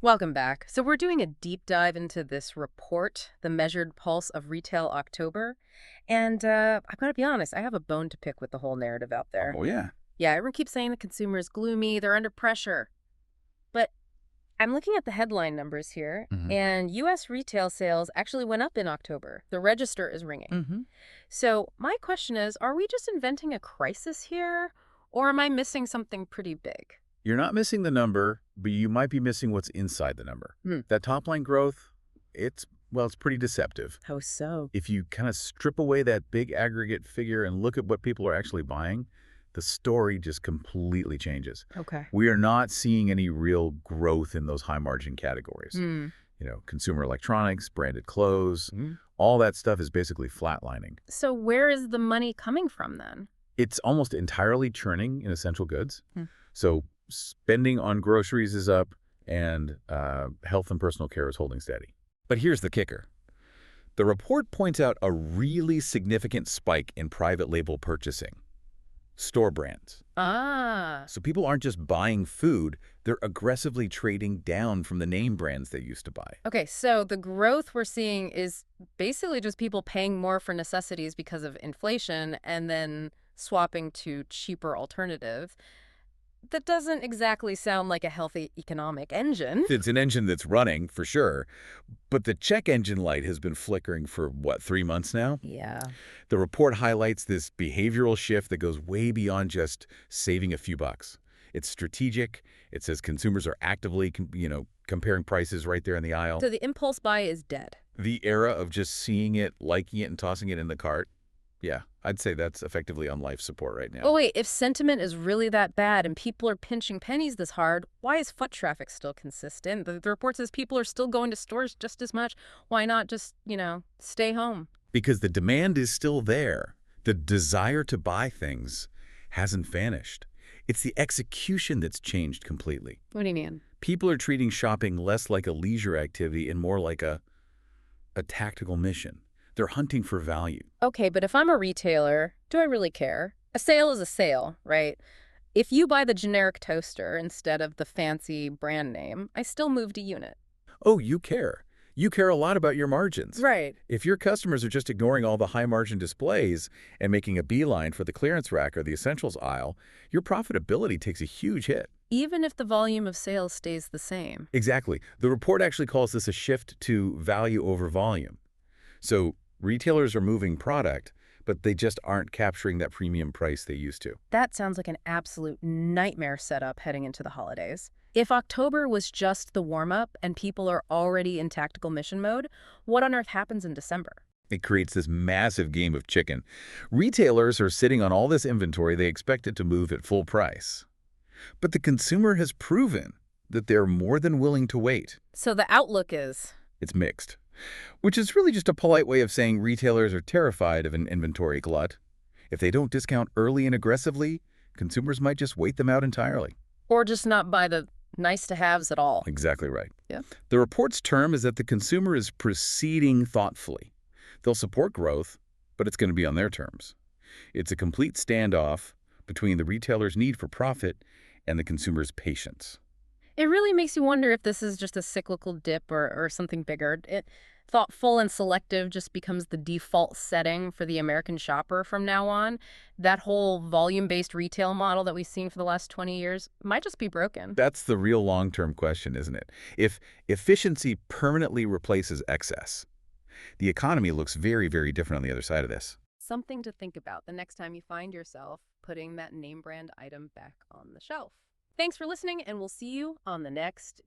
Welcome back. So we're doing a deep dive into this report, The Measured Pulse of Retail October. And I've got to be honest, I have a bone to pick with the whole narrative out there. Oh, yeah. Yeah, everyone keeps saying the consumer is gloomy, they're under pressure. But I'm looking at the headline numbers here, hmm and U.S. retail sales actually went up in October. The register is ringing. hmm So my question is, are we just inventing a crisis here, or am I missing something pretty big? You're not missing the number, but you might be missing what's inside the number. Hmm. That top line growth, it's pretty deceptive. How so? If you kind of strip away that big aggregate figure and look at what people are actually buying, the story just completely changes. Okay. We are not seeing any real growth in those high margin categories. Hmm. Consumer electronics, branded clothes, Mm. all that stuff is basically flatlining. So where is the money coming from then? It's almost entirely churning in essential goods. Hmm. So spending on groceries is up, and health and personal care is holding steady. But here's the kicker. The report points out a really significant spike in private label purchasing. Store brands. Ah, So people aren't just buying food, they're aggressively trading down from the name brands they used to buy. okay. So the growth we're seeing is basically just people paying more for necessities because of inflation and then swapping to cheaper alternatives. That doesn't exactly sound like a healthy economic engine. It's an engine that's running, for sure, but the check engine light has been flickering for, what, 3 months now? Yeah. The report highlights this behavioral shift that goes way beyond just saving a few bucks. It's strategic. It says consumers are actively, comparing prices right there in the aisle. So the impulse buy is dead. The era of just seeing it, liking it, and tossing it in the cart, yeah, I'd say that's effectively on life support right now. Oh, wait, if sentiment is really that bad and people are pinching pennies this hard, why is foot traffic still consistent? The report says people are still going to stores just as much. Why not just, stay home? Because the demand is still there. The desire to buy things hasn't vanished. It's the execution that's changed completely. What do you mean? People are treating shopping less like a leisure activity and more like a tactical mission. They're hunting for value. Okay, but if I'm a retailer, do I really care? A sale is a sale, right? If you buy the generic toaster instead of the fancy brand name, I still moved a unit. Oh, you care. You care a lot about your margins. Right. If your customers are just ignoring all the high-margin displays and making a beeline for the clearance rack or the essentials aisle, your profitability takes a huge hit. Even if the volume of sales stays the same. Exactly. The report actually calls this a shift to value over volume. So retailers are moving product, but they just aren't capturing that premium price they used to. That sounds like an absolute nightmare setup heading into the holidays. If October was just the warm-up and people are already in tactical mission mode, what on earth happens in December? It creates this massive game of chicken. Retailers are sitting on all this inventory they expect it to move at full price. But the consumer has proven that they're more than willing to wait. So the outlook is... It's mixed, which is really just a polite way of saying retailers are terrified of an inventory glut. If they don't discount early and aggressively, consumers might just wait them out entirely. or just not buy the nice-to-haves at all. Exactly right. Yeah. The report's term is that the consumer is proceeding thoughtfully. They'll support growth, but it's going to be on their terms. It's a complete standoff between the retailer's need for profit and the consumer's patience. It really makes you wonder if this is just a cyclical dip or something bigger. Thoughtful and selective just becomes the default setting for the American shopper from now on. That whole volume-based retail model that we've seen for the last 20 years might just be broken. That's the real long-term question, isn't it? If efficiency permanently replaces excess, the economy looks very, very different on the other side of this. Something to think about the next time you find yourself putting that name brand item back on the shelf. Thanks for listening, and we'll see you on the next